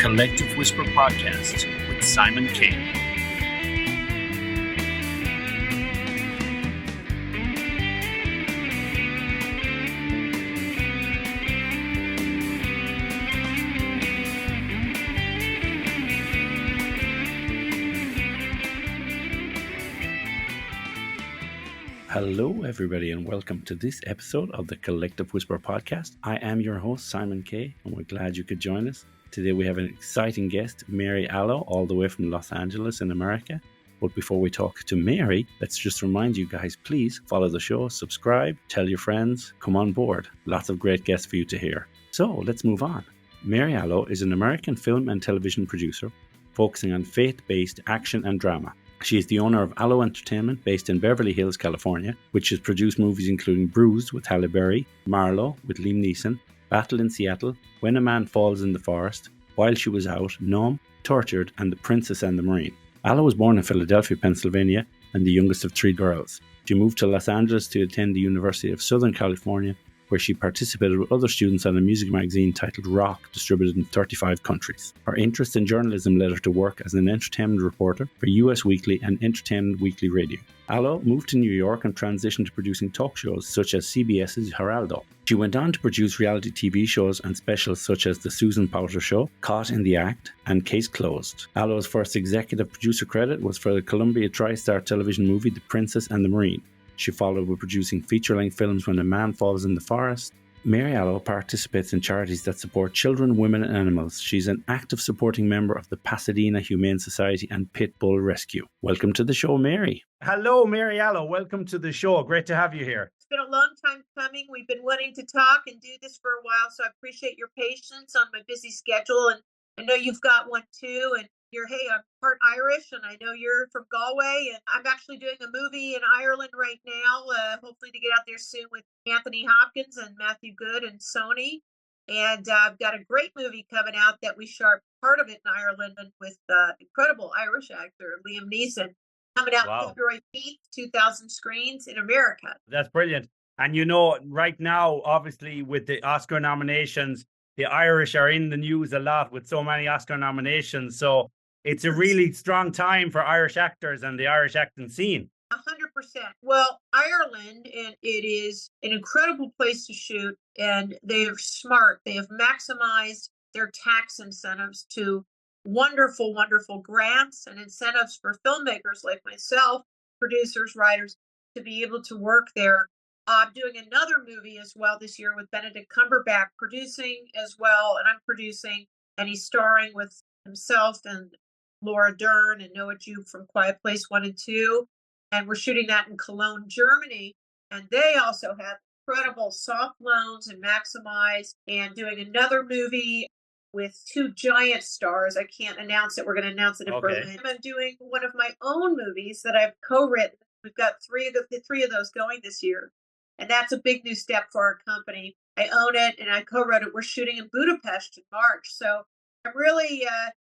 Collective Whisper Podcast with Simon K. Hello, everybody, and welcome to this episode of the Collective Whisper Podcast. I am your host, Simon K., and we're glad you could join us. Today we have an exciting guest, Mary Aloe, all the way from Los Angeles in America. But before we talk to Mary, let's just remind you guys, please follow the show, subscribe, tell your friends, come on board. Lots of great guests for you to hear. So let's move on. Mary Aloe is an American film and television producer focusing on faith-based action and drama. She is the owner of Aloe Entertainment, based in Beverly Hills, California, which has produced movies including Bruised with Halle Berry Marlowe with Liam Neeson, Battle in Seattle, When a Man Falls in the Forest, While She Was Out, Numb, Tortured, and The Princess and the Marine. Aloe was born in Philadelphia, Pennsylvania, and the youngest of three girls. She moved to Los Angeles to attend the University of Southern California, where she participated with other students on a music magazine titled Rock, distributed in 35 countries. Her interest in journalism led her to work as an entertainment reporter for US Weekly and Entertainment Weekly Radio. Aloe moved to New York and transitioned to producing talk shows such as CBS's Heraldo. She went on to produce reality TV shows and specials such as The Susan Powter Show, Caught in the Act, and Case Closed. Aloe's first executive producer credit was for the Columbia TriStar television movie The Princess and the Marine. She followed with producing feature-length films When a Man Falls in the Forest. Mary Aloe participates in charities that support children, women, and animals. She's an active supporting member of the Pasadena Humane Society and Pit Bull Rescue. Welcome to the show, Mary. Hello, Mary Aloe. Welcome to the show. Great to have you here. It's been a long time coming. We've been wanting to talk and do this for a while, so I appreciate your patience on my busy schedule. And I know you've got one too. And I'm part Irish, and I know you're from Galway, and I'm actually doing a movie in Ireland right now, hopefully to get out there soon with Anthony Hopkins and Matthew Good and Sony. And I've got a great movie coming out that we shot part of it in Ireland and with incredible Irish actor Liam Neeson, coming out February 8th, 2,000 screens in America. That's brilliant. And right now, obviously, with the Oscar nominations, the Irish are in the news a lot with so many Oscar nominations. So it's a really strong time for Irish actors and the Irish acting scene. 100%. Well, Ireland, and it is an incredible place to shoot, and they're smart. They have maximized their tax incentives to wonderful, wonderful grants and incentives for filmmakers like myself, producers, writers, to be able to work there. I'm doing another movie as well this year with Benedict Cumberbatch producing as well, and I'm producing, and he's starring with himself and Laura Dern and Noah Jupe from Quiet Place 1 and 2. And we're shooting that in Cologne, Germany. And they also have incredible soft loans and Maximize, and doing another movie with two giant stars. I can't announce it. We're going to announce it in Berlin. I'm doing one of my own movies that I've co-written. We've got three of those going this year. And that's a big new step for our company. I own it and I co-wrote it. We're shooting in Budapest in March. So I'm really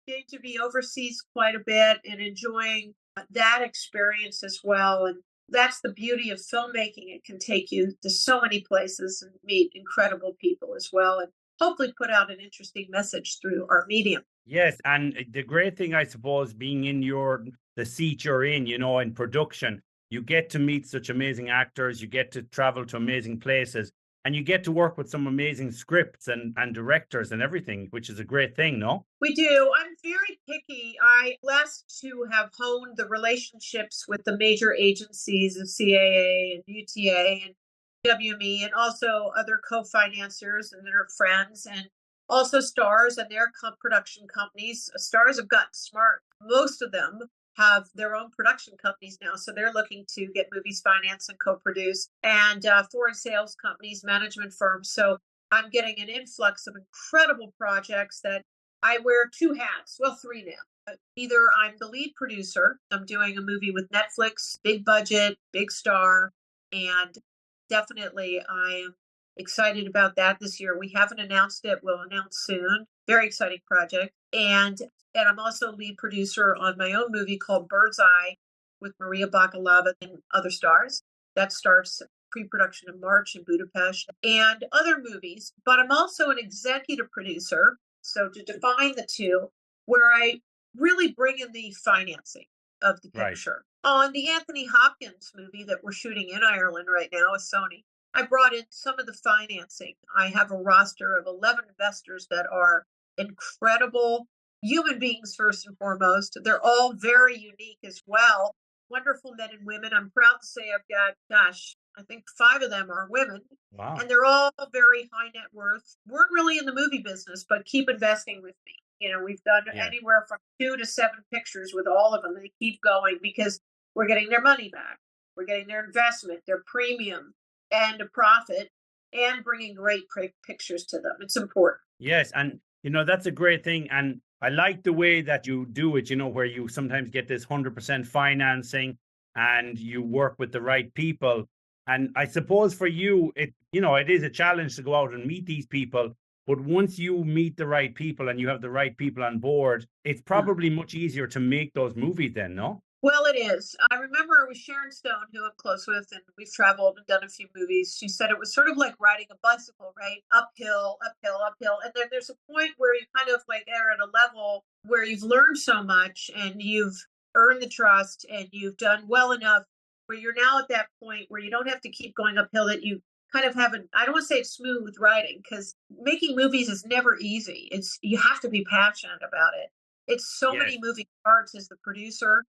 getting to be overseas quite a bit and enjoying that experience as well. And that's the beauty of filmmaking. It can take you to so many places and meet incredible people as well, and hopefully put out an interesting message through our medium. Yes, and the great thing, I suppose, being in the seat you're in production, you get to meet such amazing actors, you get to travel to amazing places, and you get to work with some amazing scripts and directors and everything, which is a great thing, no? We do. I'm very picky. I blessed to have honed the relationships with the major agencies of CAA and UTA and WME, and also other co-financiers and their friends, and also stars and their production companies. Stars have gotten smart. Most of them have their own production companies now, so they're looking to get movies financed and co-produced, and foreign sales companies, management firms. So I'm getting an influx of incredible projects that I wear two hats, well, three now. Either I'm the lead producer, I'm doing a movie with Netflix, big budget, big star, and definitely I am excited about that this year. We haven't announced it, we'll announce soon. Very exciting project. And I'm also lead producer on my own movie called Bird's Eye with Maria Bakalova and other stars. That starts pre-production in March in Budapest, and other movies. But I'm also an executive producer So to define the two, where I really bring in the financing of the Right. picture. On the Anthony Hopkins movie that we're shooting in Ireland right now with Sony, I brought in some of the financing. I have a roster of 11 investors that are incredible human beings, first and foremost. They're all very unique as well. Wonderful men and women. I'm proud to say I've got, gosh, I think 5 of them are women. Wow. And they're all very high net worth. Weren't really in the movie business, but keep investing with me. We've done Yeah. anywhere from 2 to 7 pictures with all of them. They keep going because we're getting their money back. We're getting their investment, their premium, and a profit, and bringing great pictures to them. It's important. Yes, and that's a great thing, and I like the way that you do it. Where you sometimes get this 100% financing, and you work with the right people. And I suppose for you, it is a challenge to go out and meet these people. But once you meet the right people and you have the right people on board, it's probably much easier to make those movies. Then, no? Well, it is. I remember with Sharon Stone, who I'm close with, and we've traveled and done a few movies. She said it was sort of like riding a bicycle, right? Uphill, uphill, uphill. And then there's a point where you kind of like are at a level where you've learned so much and you've earned the trust and you've done well enough where you're now at that point where you don't have to keep going uphill, that you kind of have I don't want to say it's smooth riding, because making movies is never easy. You have to be passionate about it. It's so Yes. many moving parts as the producer,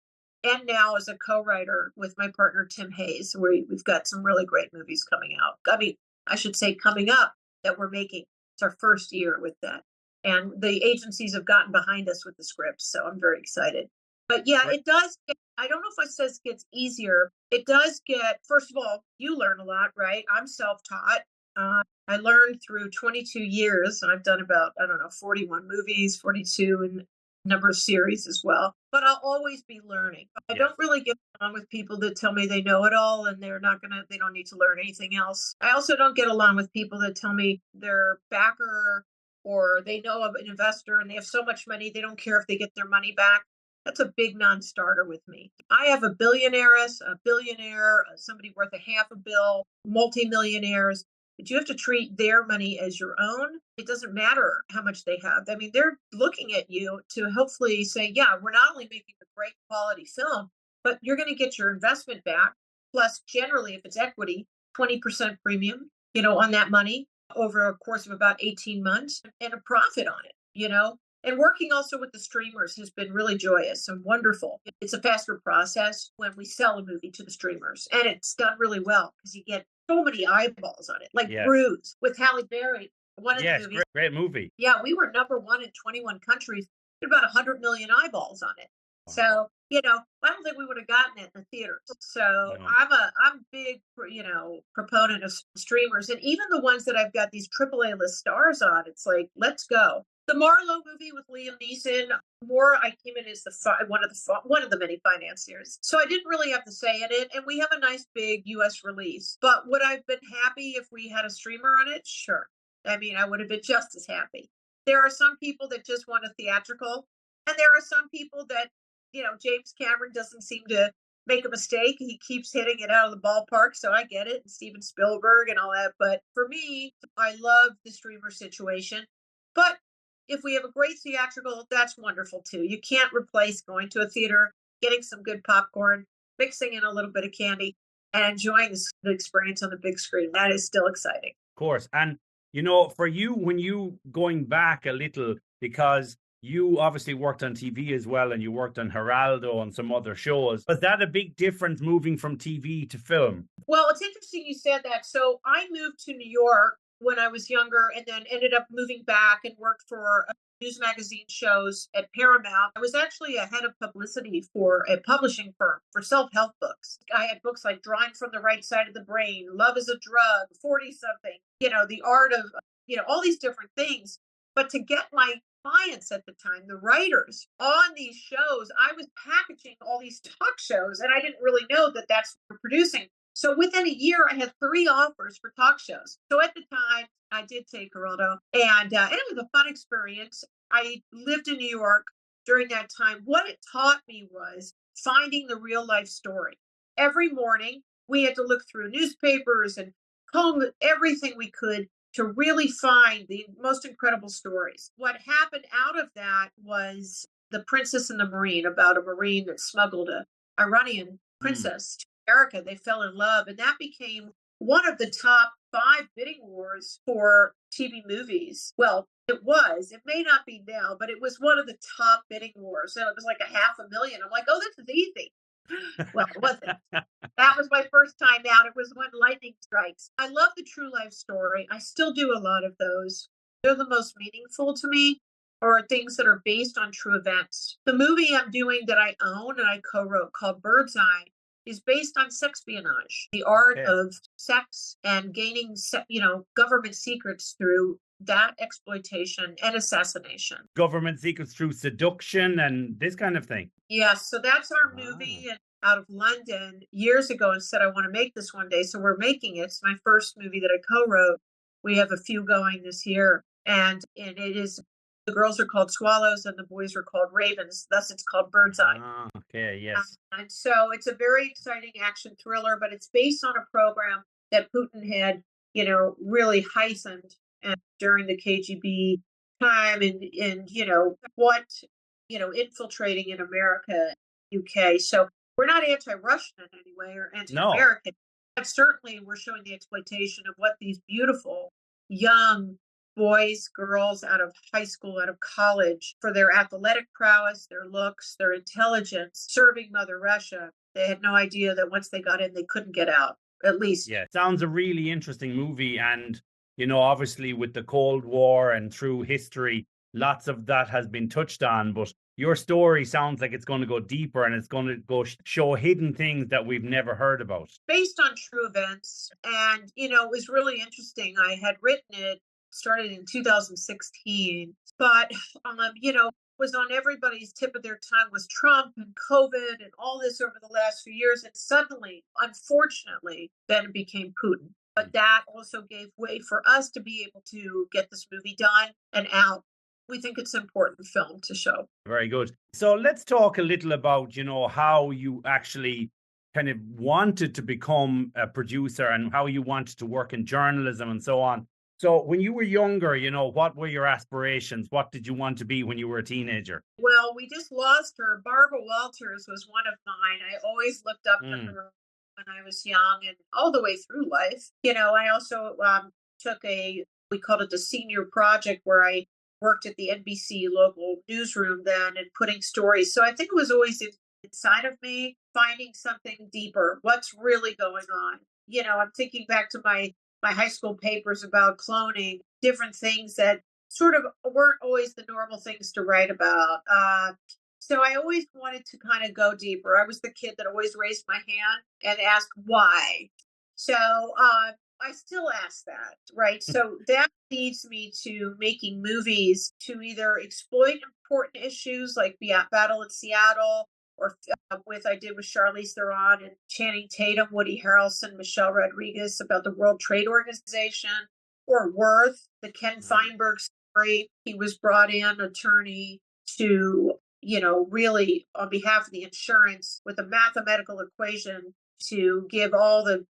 and now as a co-writer with my partner Tim Hayes, where we've got some really great movies coming out. I mean, I should say coming up, that we're making. It's our first year with that. And the agencies have gotten behind us with the scripts, so I'm very excited. But yeah, Right. it does I don't know if it says gets easier. It does get, first of all, you learn a lot, right? I'm self-taught. I learned through 22 years, and I've done about, I don't know, 41 movies, 42 in number of series as well. But I'll always be learning. I Yes. don't really get along with people that tell me they know it all and they don't need to learn anything else. I also don't get along with people that tell me they're backer or they know of an investor and they have so much money, they don't care if they get their money back. That's a big non-starter with me. I have a billionaires, a billionaire, somebody worth a half a bill, multimillionaires. But you have to treat their money as your own. It doesn't matter how much they have. I mean, they're looking at you to hopefully say, yeah, we're not only making a great quality film, but you're going to get your investment back. Plus, generally, if it's equity, 20% premium, on that money over a course of about 18 months and a profit on it. And working also with the streamers has been really joyous and wonderful. It's a faster process when we sell a movie to the streamers, and it's done really well because you get so many eyeballs on it, like Yes. Bruised with Halle Berry. One of the Yes. movies. Great movie. Yeah, we were number 1 in 21 countries. Had about 100 million eyeballs on it. Wow. So, I don't think we would have gotten it in the theaters. So No. I'm big, proponent of streamers, and even the ones that I've got these AAA list stars on. It's like, let's go. The Marlowe movie with Liam Neeson, I came in as one of the many financiers. So I didn't really have to say in it, and we have a nice big U.S. release. But would I have been happy if we had a streamer on it? Sure. I mean, I would have been just as happy. There are some people that just want a theatrical, and there are some people that, James Cameron doesn't seem to make a mistake. He keeps hitting it out of the ballpark, so I get it, and Steven Spielberg and all that. But for me, I love the streamer situation. But if we have a great theatrical, that's wonderful too. You can't replace going to a theater, getting some good popcorn, mixing in a little bit of candy, and enjoying the experience on the big screen. That is still exciting. Of course. And, for you, when you going back a little, because you obviously worked on TV as well, and you worked on Geraldo and some other shows, was that a big difference moving from TV to film? Well, it's interesting you said that. So I moved to New York when I was younger and then ended up moving back and worked for news magazine shows at Paramount. I was actually a head of publicity for a publishing firm for self-help books. I had books like Drawing from the Right Side of the Brain, Love is a Drug, 40 something, the art of, all these different things. But to get my clients at the time, the writers on these shows, I was packaging all these talk shows, and I didn't really know that that's what we're producing. So within a year, I had 3 offers for talk shows. So at the time, I did take Geraldo, and it was a fun experience. I lived in New York during that time. What it taught me was finding the real life story. Every morning, we had to look through newspapers and comb everything we could to really find the most incredible stories. What happened out of that was The Princess and the Marine, about a Marine that smuggled a Iranian Mm. princess to America. They fell in love, and that became one of the top 5 bidding wars for TV movies. Well, it was. It may not be now, but it was one of the top bidding wars. So it was like a 500,000. I'm like, oh, this is easy. Well, it wasn't. That was my first time out. It was when lightning strikes. I love the true life story. I still do a lot of those. They're the most meaningful to me, or things that are based on true events. The movie I'm doing that I own and I co-wrote, called Bird's Eye, is based on sexpionage, the art Okay. of sex and gaining, government secrets through that exploitation and assassination. Government secrets through seduction and this kind of thing. Yes, so that's our Wow. movie out of London years ago, and said I want to make this one day. So we're making it. It's my first movie that I co-wrote. We have a few going this year, and it is, the girls are called swallows and the boys are called ravens. Thus, it's called Bird's Eye. Ah, okay, yes. And so it's a very exciting action thriller, but it's based on a program that Putin had, really heightened during the KGB time, and what, infiltrating in America, UK. So we're not anti-Russian in any way or No. anti-American, but certainly we're showing the exploitation of what these beautiful young boys, girls out of high school, out of college, for their athletic prowess, their looks, their intelligence, serving Mother Russia. They had no idea that once they got in, they couldn't get out, at least. Yeah, sounds a really interesting movie. And, obviously with the Cold War and through history, lots of that has been touched on. But your story sounds like it's going to go deeper and it's going to go show hidden things that we've never heard about. Based on true events. And, it was really interesting. I had written it, started in 2016, but, was on everybody's tip of their tongue was Trump and COVID and all this over the last few years. And suddenly, unfortunately, then it became Putin. But that also gave way for us to be able to get this movie done and out. We think it's an important film to show. Very good. So let's talk a little about, how you actually kind of wanted to become a producer and how you wanted to work in journalism and so on. So when you were younger, what were your aspirations? What did you want to be when you were a teenager? Well, we just lost her. Barbara Walters was one of mine. I always looked up to Mm. her when I was young and all the way through life. I also took we called it the senior project, where I worked at the NBC local newsroom then and putting stories. So I think it was always inside of me, finding something deeper. What's really going on? I'm thinking back to my high school papers about cloning, different things that sort of weren't always the normal things to write about. So I always wanted to kind of go deeper. I was the kid that always raised my hand and asked why. So I still ask that, right? So that leads me to making movies to either exploit important issues like Battle in Seattle, or I did with Charlize Theron and Channing Tatum, Woody Harrelson, Michelle Rodriguez, about the World Trade Organization, or Worth, the Ken Feinberg story. He was brought in, attorney, to, really on behalf of the insurance with a mathematical equation to give all the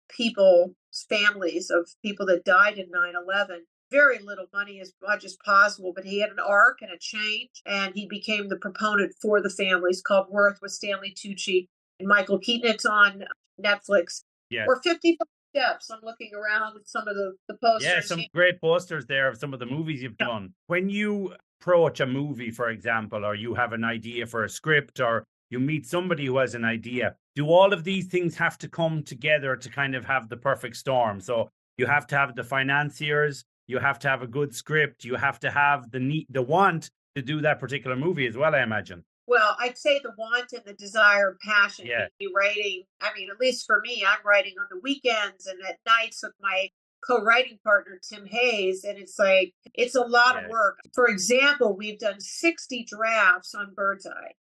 families of people that died in 9/11 very little money, as much as possible, but he had an arc and a change, and he became the proponent for the families, called Worth, with Stanley Tucci and Michael Keaton. It's on Netflix. Yes. Or 55 Steps. I'm looking around at some of the Yeah, posters. some great posters there of some of the movies you've done. When you approach a movie, for example, or you have an idea for a script, or you meet somebody who has an idea, do all of these things have to come together to kind of have the perfect storm? So you have to have the financiers, you have to have a good script, you have to have the want to do that particular movie as well, I imagine. Well, I'd say the want and the desire, passion, Yeah, be writing. I mean, at least for me, I'm writing on the weekends and at nights with my co-writing partner, Tim Hayes. And it's like, it's a lot of yeah. work. For example, we've done 60 drafts on Bird's Eye.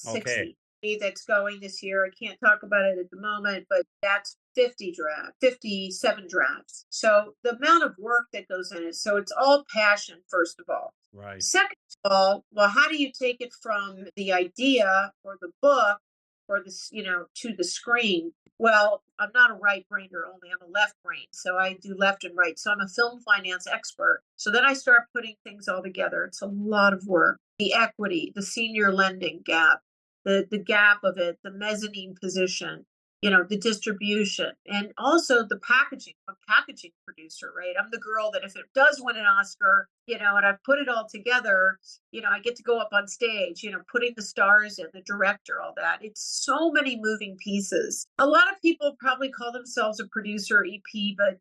Okay. 60 that's going this year. I can't talk about it at the moment, but that's 57 drafts. So the amount of work that goes in it. So it's all passion, first of all. Right. Second of all, well, how do you take it from the idea or the book or this, to the screen? Well, I'm not a right brainer only, I'm a left brain. So I do left and right. So I'm a film finance expert. So then I start putting things all together. It's a lot of work. The equity, the senior lending gap, the gap of it, the mezzanine position, the distribution, and also the packaging. I'm a packaging producer, right? I'm the girl that if it does win an Oscar, and I've put it all together, I get to go up on stage, putting the stars in, the director, all that. It's so many moving pieces. A lot of people probably call themselves a producer or EP, but,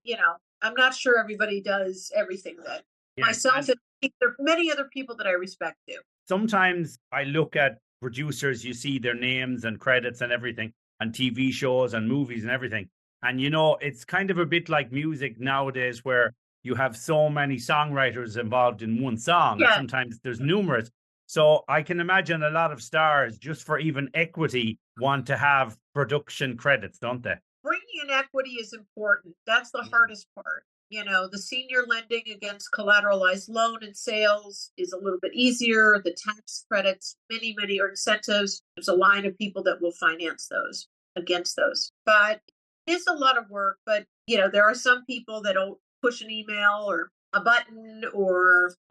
I'm not sure everybody does everything that myself and there are many other people that I respect too. Sometimes I look at producers, you see their names and credits and everything, and TV shows and movies and everything. And, it's kind of a bit like music nowadays where you have so many songwriters involved in one song, and sometimes there's numerous. So I can imagine a lot of stars, just for even equity, want to have production credits, don't they? Bringing in equity is important. That's the hardest part. The senior lending against collateralized loan and sales is a little bit easier. The tax credits, many are incentives. There's a line of people that will finance those against those. But it's a lot of work. But, there are some people that'll push an email or a button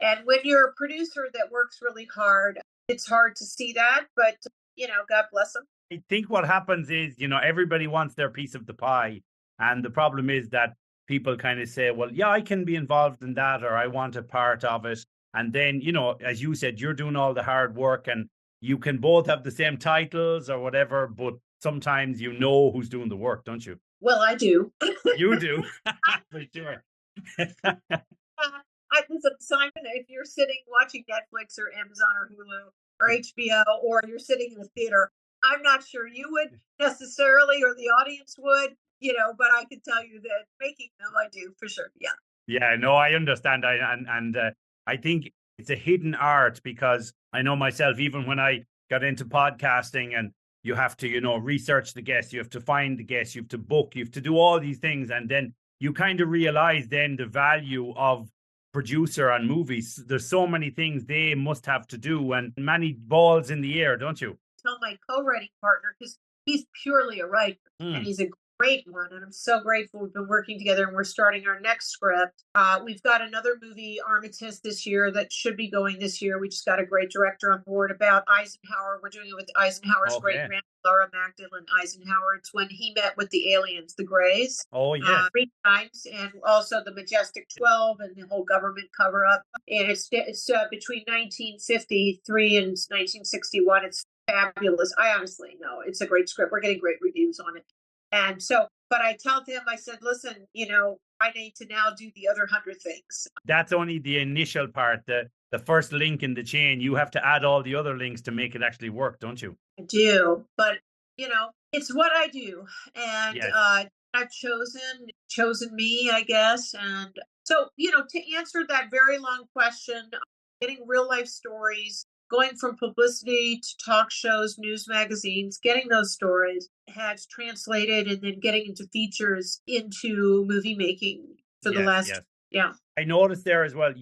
and when you're a producer that works really hard, it's hard to see that. But, God bless them. I think what happens is, everybody wants their piece of the pie. And the problem is that people kind of say, well, yeah, I can be involved in that, or I want a part of it. And then, as you said, you're doing all the hard work and you can both have the same titles or whatever, but sometimes who's doing the work, don't you? Well, I do. You do. For sure. Listen, Simon, if you're sitting watching Netflix or Amazon or Hulu or HBO, or you're sitting in a theater, I'm not sure you would necessarily, or the audience would, but I can tell you that making them, I do for sure. Yeah. Yeah, no, I understand. I think it's a hidden art because I know myself, even when I got into podcasting and you have to, research the guests, you have to find the guests, you have to book, you have to do all these things. And then you kind of realize then the value of producer on movies. There's so many things they must have to do and many balls in the air, don't you? Tell my co-writing partner, because he's purely a writer and he's a great one, and I'm so grateful we've been working together and we're starting our next script. We've got another movie, Armistice, this year that should be going this year. We just got a great director on board about Eisenhower. We're doing it with Eisenhower's great grandmother, Laura Magdalene Eisenhower. It's when he met with the aliens, the Greys. Oh, yeah. 3 times, and also the Majestic 12 and the whole government cover up. And it's between 1953 and 1961. It's fabulous. I honestly know it's a great script. We're getting great reviews on it. And so, but I tell them, I said, listen, I need to now do the other 100 things. That's only the initial part, the first link in the chain. You have to add all the other links to make it actually work, don't you? I do, but it's what I do. And I've chosen me, I guess. And so, to answer that very long question, getting real life stories, going from publicity to talk shows, news magazines, getting those stories has translated and then getting into features, into movie making for the last. Yeah. I noticed there as well,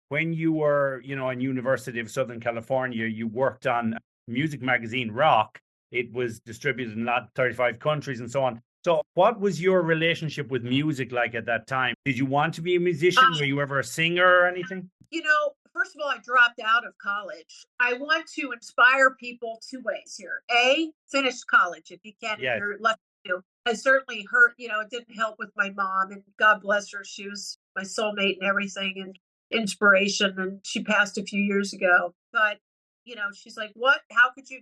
when you were, in University of Southern California, you worked on music magazine Rock. It was distributed in 35 countries and so on. So what was your relationship with music like at that time? Did you want to be a musician? Were you ever a singer or anything? First of all, I dropped out of college. I want to inspire people 2 ways here. A, finish college if you can, if you're lucky to. I certainly hurt, it didn't help with my mom, and God bless her. She was my soulmate and everything and inspiration, and she passed a few years ago. But, she's like, what? How could you?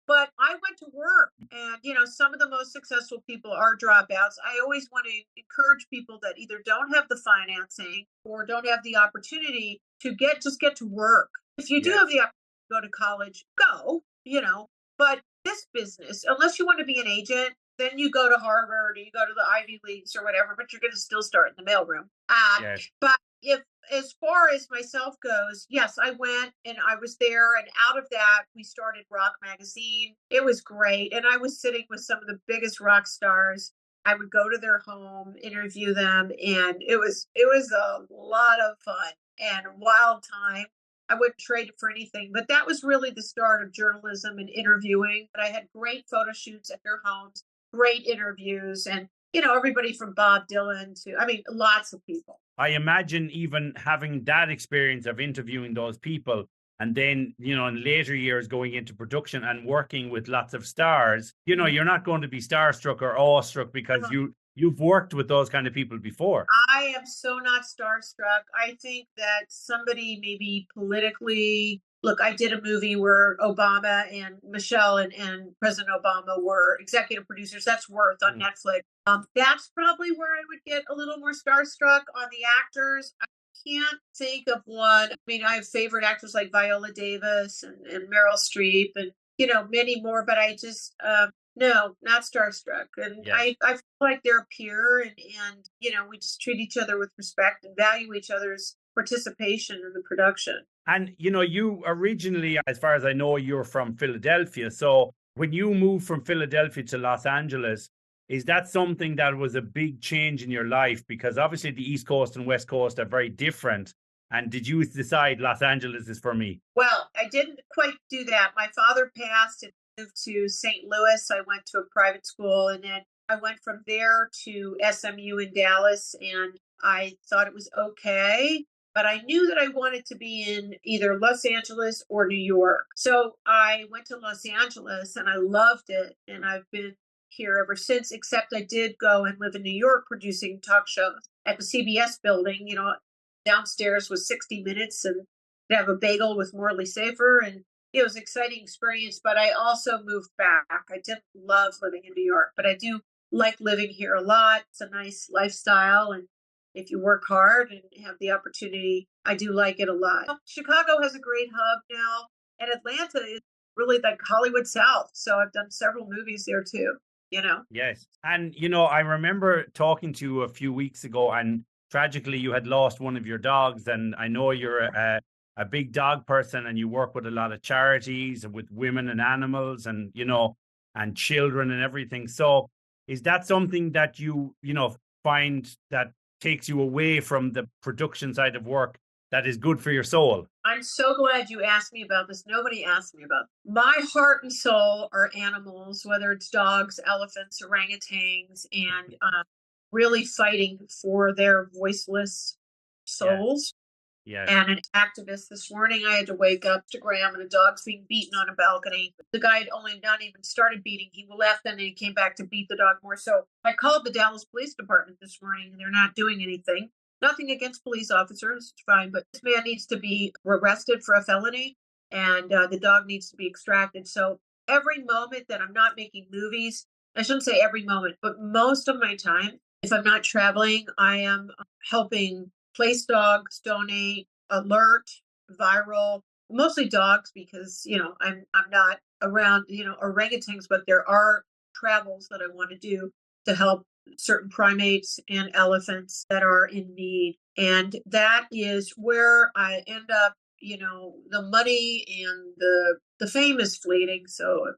But I went to work, and, some of the most successful people are dropouts. I always want to encourage people that either don't have the financing or don't have the opportunity to get to work. If you do have the opportunity to go to college, go, but this business, unless you want to be an agent, then you go to Harvard or you go to the Ivy Leagues or whatever, but you're going to still start in the mailroom. But if, as far as myself goes, yes, I went and I was there. And out of that, we started Rock Magazine. It was great. And I was sitting with some of the biggest rock stars. I would go to their home, interview them. And it was a lot of fun and wild time. I wouldn't trade it for anything, but that was really the start of journalism and interviewing. But I had great photo shoots at their homes. great interviews, and everybody from Bob Dylan to, I mean, lots of people. I imagine even having that experience of interviewing those people and then, in later years going into production and working with lots of stars, you're not going to be starstruck or awestruck because you've worked with those kind of people before. I am so not starstruck. I think that somebody maybe politically, look, I did a movie where Obama and Michelle and President Obama were executive producers. That's Worth on Netflix. That's probably where I would get a little more starstruck. On the actors, I can't think of one. I mean, I have favorite actors like Viola Davis and Meryl Streep and, many more, but I just, no, not starstruck. And Yes. I feel like they're a peer and we just treat each other with respect and value each other's participation in the production. And you originally, as far as I know, you're from Philadelphia. So when you moved from Philadelphia to Los Angeles, is that something that was a big change in your life? Because obviously the East Coast and West Coast are very different. And did you decide Los Angeles is for me? Well, I didn't quite do that. My father passed and moved to St. Louis. I went to a private school, and then I went from there to SMU in Dallas, and I thought it was okay. But I knew that I wanted to be in either Los Angeles or New York. So I went to Los Angeles and I loved it. And I've been here ever since, except I did go and live in New York producing talk shows at the CBS building. Downstairs was 60 Minutes and have a bagel with Morley Safer. And it was an exciting experience. But I also moved back. I didn't love living in New York, but I do like living here a lot. It's a nice lifestyle. And if you work hard and have the opportunity, I do like it a lot. Chicago has a great hub now, and Atlanta is really like Hollywood South. So I've done several movies there too, Yes. And, I remember talking to you a few weeks ago, and tragically you had lost one of your dogs. And I know you're a big dog person and you work with a lot of charities and with women and animals and, and children and everything. So is that something that you find that takes you away from the production side of work that is good for your soul? I'm so glad you asked me about this. Nobody asked me about this. My heart and soul are animals, whether it's dogs, elephants, orangutans, and really fighting for their voiceless souls. Yes. And an activist this morning, I had to wake up to Graham and a dog's being beaten on a balcony. The guy had only not even started beating. He left and then he came back to beat the dog more. So I called the Dallas Police Department this morning and they're not doing anything. Nothing against police officers, it's fine, but this man needs to be arrested for a felony and the dog needs to be extracted. So every moment that I'm not making movies, I shouldn't say every moment, but most of my time, if I'm not traveling, I am helping place dogs, donate, alert, viral, mostly dogs because, I'm not around, orangutans, but there are travels that I want to do to help certain primates and elephants that are in need. And that is where I end up, the money and the fame is fleeting. So,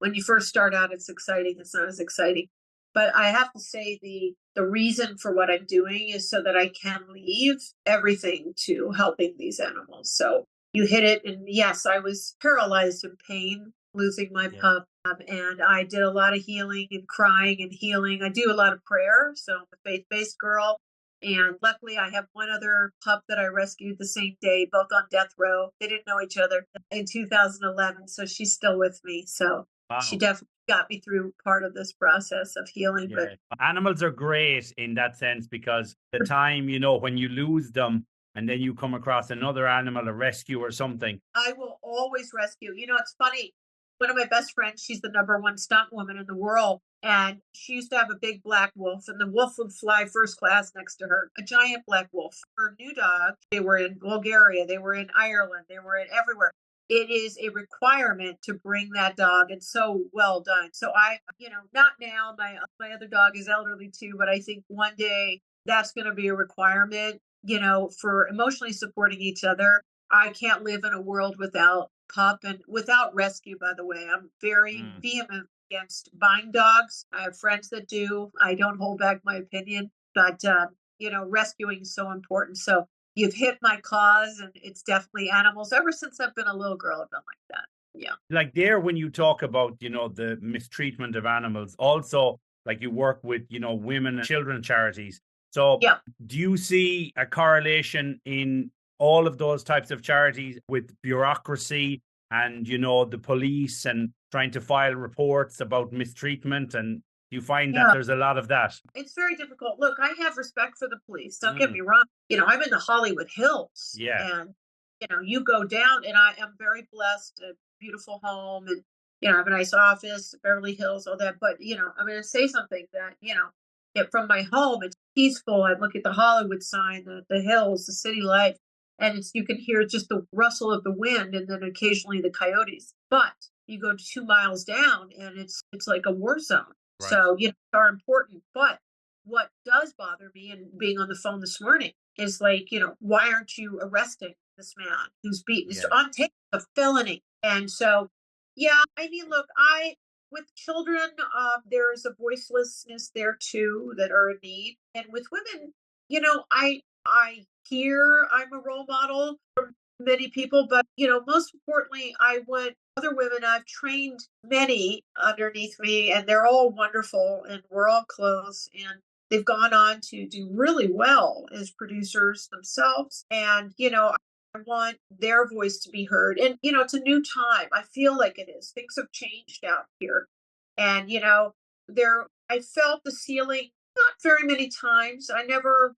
when you first start out, it's exciting. It's not as exciting. But I have to say the reason for what I'm doing is so that I can leave everything to helping these animals. So you hit it. And yes, I was paralyzed in pain losing my pup. And I did a lot of healing and crying and healing. I do a lot of prayer. So I'm a faith-based girl. And luckily, I have one other pup that I rescued the same day, both on death row. They didn't know each other in 2011. So she's still with me. So she definitely got me through part of this process of healing. Yeah. But animals are great in that sense because the time, when you lose them and then you come across another animal, a rescue or something. I will always rescue. It's funny. One of my best friends, she's the #1 stunt woman in the world. And she used to have a big black wolf, and the wolf would fly first class next to her, a giant black wolf. Her new dog, they were in Bulgaria, they were in Ireland, they were in everywhere. It is a requirement to bring that dog, and so well done. So I, not now, my other dog is elderly too, but I think one day that's going to be a requirement, for emotionally supporting each other. I can't live in a world without pup and without rescue, by the way. I'm very vehement against buying dogs. I have friends that do. I don't hold back my opinion, but rescuing is so important. So you've hit my cause, and it's definitely animals. Ever since I've been a little girl, I've been like that. Yeah. Like there, when you talk about, the mistreatment of animals, also like you work with, women and children charities. So Yeah. do you see a correlation in all of those types of charities with bureaucracy and, the police and trying to file reports about mistreatment? And do you find that Yeah. there's a lot of that? It's very difficult. Look, I have respect for the police. Don't get Mm, me wrong. I'm in the Hollywood Hills, yeah, and you go down, and I am very blessed, a beautiful home, and I have a nice office, Beverly Hills, all that. But I'm going to say something that from my home, it's peaceful. I look at the Hollywood sign, the hills, the city life, and you can hear just the rustle of the wind, and then occasionally the coyotes. But you go 2 miles down, and it's like a war zone. right. So are important, but what does bother me, and being on the phone this morning, is like, why aren't you arresting this man who's beaten? It's Yeah, on tape, a felony. And so, yeah, I mean, look, with children, there's a voicelessness there too that are in need. And with women, I hear I'm a role model for many people, but most importantly, I want other women. I've trained many underneath me, and they're all wonderful, and we're all close, and they've gone on to do really well as producers themselves. And I want their voice to be heard. And it's a new time. I feel like it is. Things have changed out here, and I felt the ceiling not very many times. I never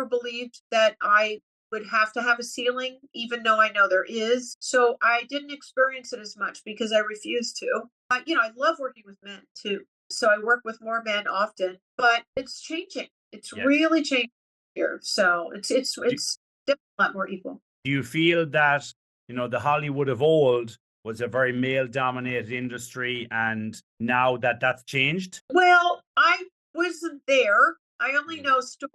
believed that I would have to have a ceiling, even though I know there is. So I didn't experience it as much because I refused to. I love working with men too. So I work with more men often, but it's changing. It's yeah. really changing here. So it's Do, definitely a lot more equal. do you feel that, the Hollywood of old was a very male dominated industry and now that that's changed? Well, I wasn't there. I only Mm, know stories,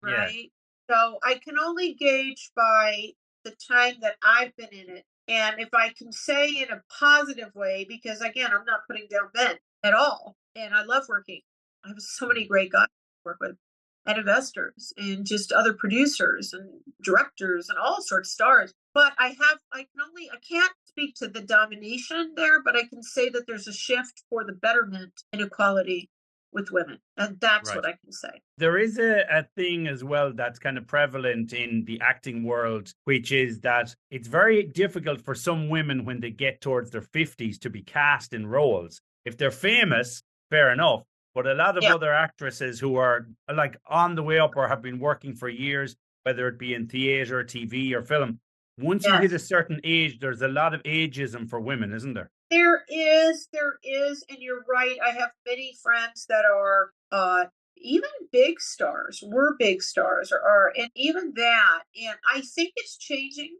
yeah, right? So I can only gauge by the time that I've been in it. And if I can say in a positive way, because again, I'm not putting down men at all. And I love working. I have so many mm, great guys to work with, and investors, and just other producers and directors and all sorts of stars. But I can't speak to the domination there, but I can say that there's a shift for the betterment and equality with women. And that's right. what I can say. There is a thing as well that's kind of prevalent in the acting world, which is that it's very difficult for some women when they get towards their 50s to be cast in roles. If they're famous, fair enough. But a lot of Yeah. other actresses who are like on the way up or have been working for years, whether it be in theater, TV, or film, once you hit a Yes. certain age, there's a lot of ageism for women, isn't there? There is, and you're right. I have many friends that are even big stars, were big stars, or are, and even that. And I think it's changing.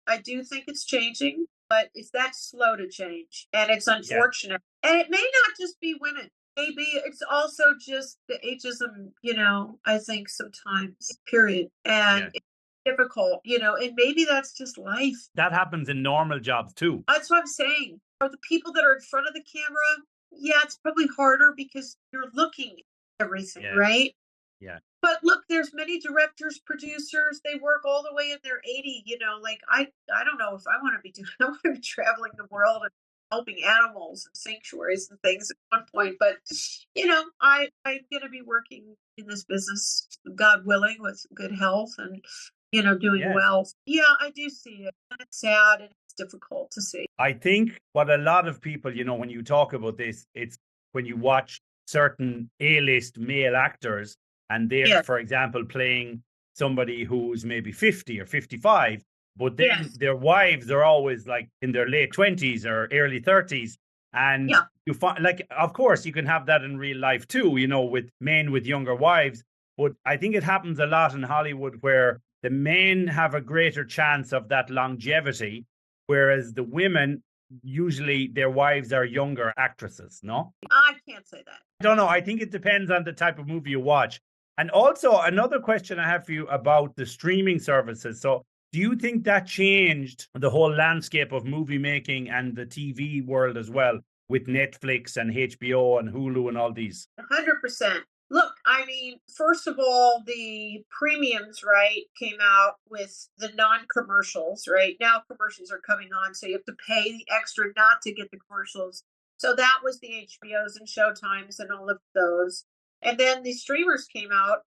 I do think it's changing, but it's that slow to change, and it's Yeah, unfortunate. And it may not just be women. Maybe it's also just the ageism, I think sometimes, period. yeah. And it's difficult, and maybe that's just life. That happens in normal jobs too. That's what I'm saying. Are the people that are in front of the camera? Yeah, it's probably harder because you're looking at everything, Yeah, right? yeah. But look, there's many directors, producers, they work all the way in their 80, like I don't know if I want to be doing I want to be traveling the world and helping animals and sanctuaries and things at one point. But I'm gonna be working in this business, God willing, with good health and doing Yes. well. Yeah, I do see it. And it's sad and it's difficult to see. I think what a lot of people, when you talk about this, it's when you watch certain A-list male actors and they're, Yeah. for example, playing somebody who's maybe 50 or 55, but then Yes. their wives are always like in their late 20s or early 30s. And Yeah. you find, like, of course, you can have that in real life too, with men with younger wives. But I think it happens a lot in Hollywood where the men have a greater chance of that longevity, whereas the women, usually their wives are younger actresses, no? I can't say that. I don't know. I think it depends on the type of movie you watch. And also, another question I have for you about the streaming services. So, do you think that changed the whole landscape of movie making and the TV world as well with Netflix and HBO and Hulu and all these? 100%. Look, I mean, first of all, the premiums, right, came out with the non-commercials, right? Now commercials are coming on, so you have to pay the extra not to get the commercials. So that was the HBOs and Showtimes and all of those. And then the streamers came out,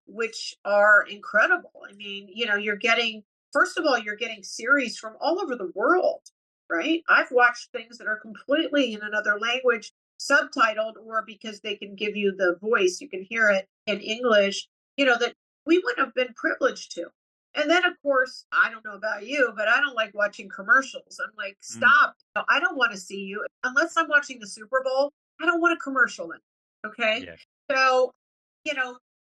which are incredible. I mean, you're getting, first of all, you're getting series from all over the world, right? I've watched things that are completely in another language, subtitled, or because they can give you the voice, you can hear it in English, that we wouldn't have been privileged to. And then, of course, I don't know about you, but I don't like watching commercials. I'm like, stop. No, I don't want to see you. Unless I'm watching the Super Bowl, I don't want a commercial in. Okay. Yeah. So,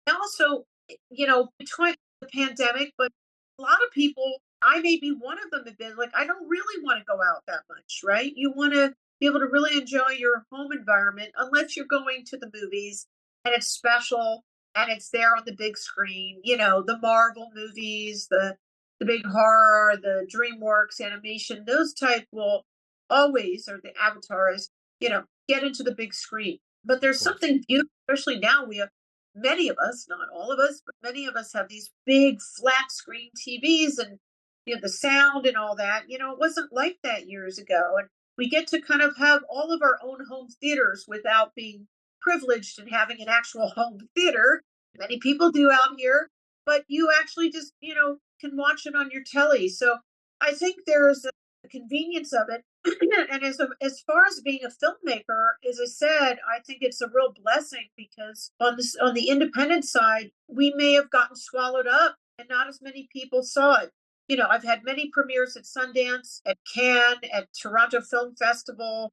also, between the pandemic, but a lot of people, I may be one of them, have been like, I don't really want to go out that much, right? You want to be able to really enjoy your home environment unless you're going to the movies and it's special and it's there on the big screen, the Marvel movies, the big horror, the DreamWorks animation, those type will always, or the avatars, get into the big screen. But there's something beautiful, especially now we have many of us, not all of us, but many of us have these big flat screen TVs and the sound and all that. It wasn't like that years ago. And we get to kind of have all of our own home theaters without being privileged and having an actual home theater. Many people do out here, but you actually just, can watch it on your telly. So I think there's a convenience of it. And as far as being a filmmaker, as I said, I think it's a real blessing because on the independent side, we may have gotten swallowed up and not as many people saw it. I've had many premieres at Sundance, at Cannes, at Toronto Film Festival,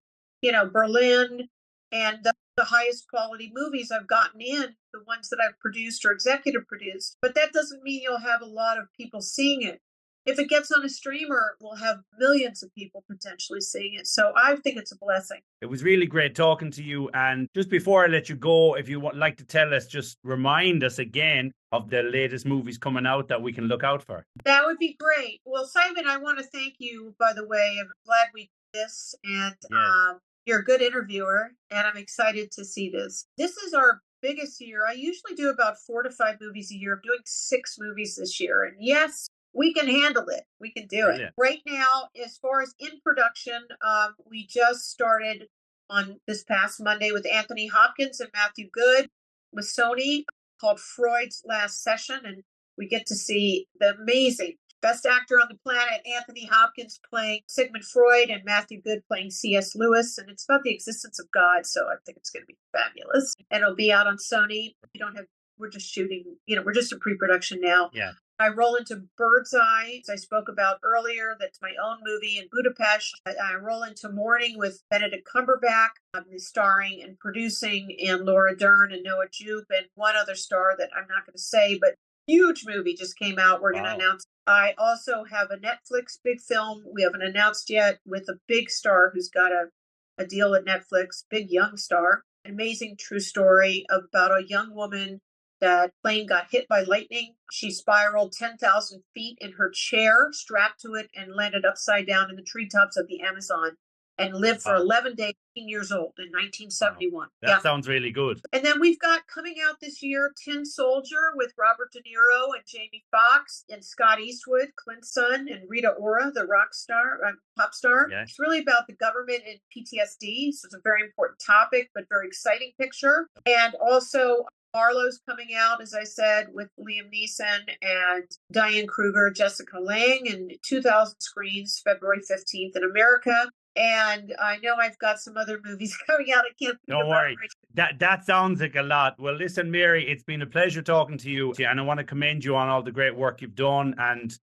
Berlin, and the highest quality movies I've gotten in, the ones that I've produced or executive produced. But that doesn't mean you'll have a lot of people seeing it. If it gets on a streamer, we'll have millions of people potentially seeing it. So I think it's a blessing. It was really great talking to you. And just before I let you go, if you would like to tell us, just remind us again of the latest movies coming out that we can look out for. That would be great. Well, Simon, I want to thank you, by the way. I'm glad we did this. And you're a good interviewer. And I'm excited to see this. This is our biggest year. I usually do about 4 to 5 movies a year. I'm doing 6 movies this year. And yes, we can handle it. We can do it. Right now, as far as in production, we just started on this past Monday with Anthony Hopkins and Matthew Good with Sony, called Freud's Last Session. And we get to see the amazing best actor on the planet, Anthony Hopkins playing Sigmund Freud and Matthew Good playing C.S. Lewis. And it's about the existence of God. So I think it's going to be fabulous. And it'll be out on Sony. We're just shooting, we're just in pre-production now. Yeah. I roll into Bird's Eye, as I spoke about earlier. That's my own movie in Budapest. I roll into Morning with Benedict Cumberbatch. I'm starring and producing, and Laura Dern and Noah Jupe and one other star that I'm not going to say, but huge movie just came out. We're going to announce. I also have a Netflix big film we haven't announced yet with a big star who's got a deal at Netflix, big young star. An amazing true story about a young woman. That plane got hit by lightning. She spiraled 10,000 feet in her chair, strapped to it, and landed upside down in the treetops of the Amazon and lived for 11 days, 18 years old in 1971. That sounds really good. And then we've got coming out this year, Tin Soldier with Robert De Niro and Jamie Foxx and Scott Eastwood, Clint's son, and Rita Ora, the pop star. Yeah. It's really about the government and PTSD. So it's a very important topic, but very exciting picture. And also Marlowe's coming out, as I said, with Liam Neeson and Diane Kruger, Jessica Lange, and 2,000 screens, February 15th in America. And I know I've got some other movies coming out. I can't think Don't worry. That sounds like a lot. Well, listen, Mary, it's been a pleasure talking to you. And I want to commend you on all the great work you've done and,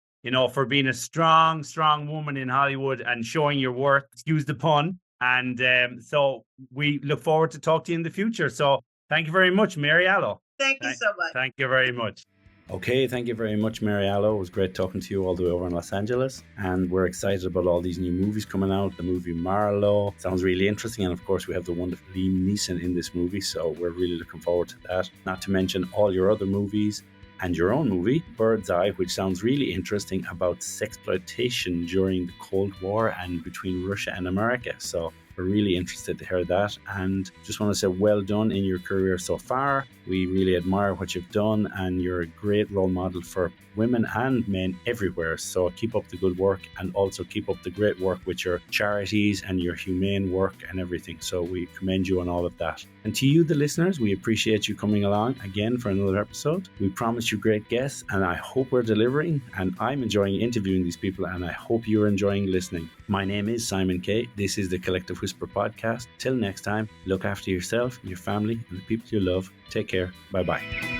for being a strong, strong woman in Hollywood and showing your worth. Excuse the pun. And so we look forward to talk to you in the future. So thank you very much, Mary Aloe. Thank you so much. Thank you very much. Okay, thank you very much, Mary Aloe. It was great talking to you all the way over in Los Angeles. And we're excited about all these new movies coming out. The movie Marlowe sounds really interesting. And of course, we have the wonderful Liam Neeson in this movie. So we're really looking forward to that. Not to mention all your other movies and your own movie, Bird's Eye, which sounds really interesting about sexploitation during the Cold War and between Russia and America. So we're really interested to hear that. And just want to say well done in your career so far. We really admire what you've done, and you're a great role model for women and men everywhere. So keep up the good work, and also keep up the great work with your charities and your humane work and everything. So we commend you on all of that. And to you, the listeners, we appreciate you coming along again for another episode. We promise you great guests, and I hope we're delivering. And I'm enjoying interviewing these people, and I hope you're enjoying listening. My name is Simon Kay. This is the Collective Whisper podcast. Till next time, look after yourself, your family, and the people you love. Take care. Bye-bye.